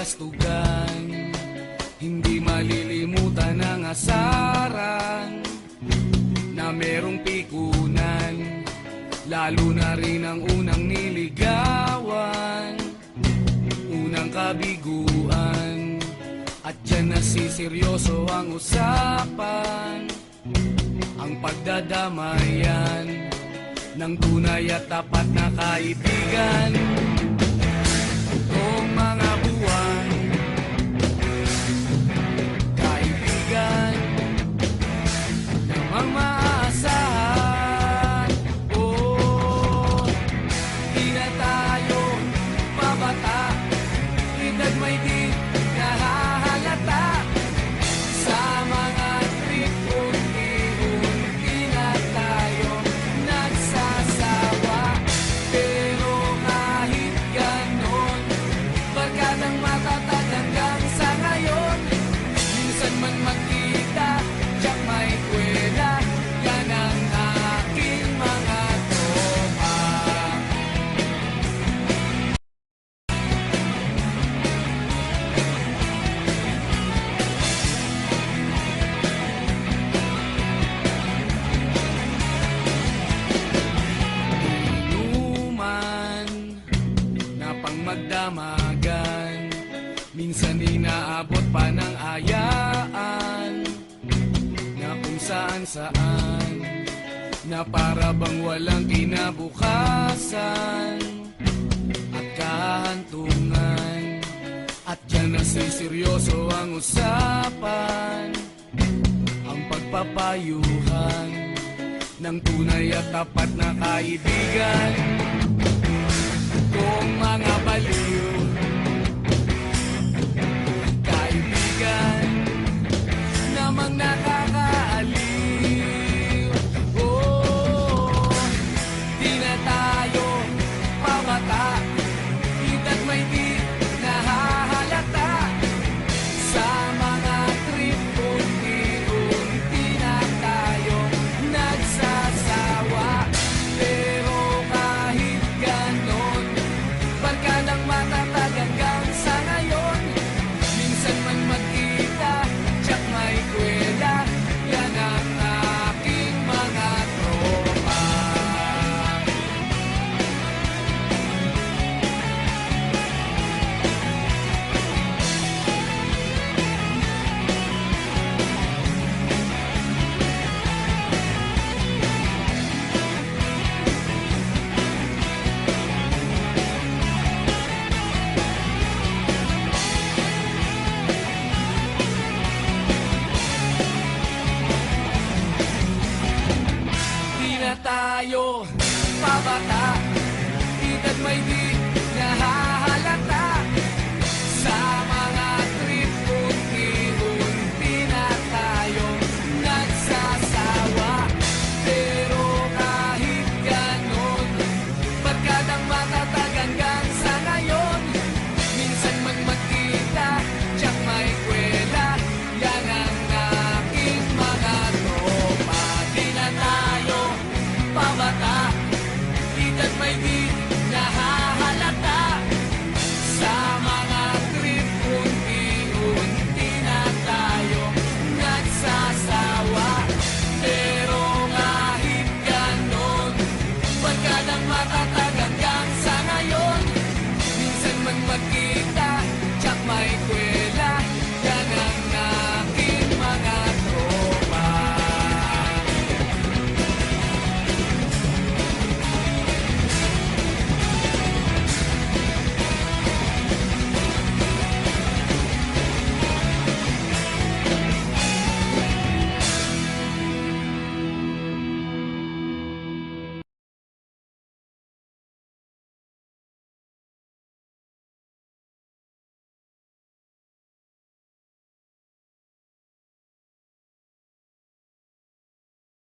kastugan, hindi malilimutan ang asaran na merong pikunan, lalo na rin ang unang niligawan, unang kabiguan. At dyan nasiseryoso ang usapan, ang pagdadamayan ng tunay at tapat na kaibigan. Itong mga buwan, kaibigan, namang maaasahan. Oh, di na tayo mabata, edad may di nahahalata. Sa mga trip, unti-unti na tayo nagsasawa. Pero kahit ganon, barkadang matatag hanggang sa ngayon. Minsan man magkita, tiyak may kwela, yan ang aking mga tropa. Inuman na pang magdamagan, minsan inaabot pa ng ayaan, na kung saan-saan, na para bang walang kinabukasan at kahantungan. At dyan nasiseryoso ang usapan, ang pagpapayuhan ng tunay at tapat na kaibigan. Kung mga baliw, kaibigan, namang nakakaaliw. Oh, di na tayo pabata, edad may di nahahalata. Sa mga trip, unti-unti na tayo nagsasawa. Pero kahit ganon, barkadang matatag hanggang sa ngayon. Minsan man magkita, tiyak may kwela, yan ang aking mga tropa. Di na tayo pabata, edad may di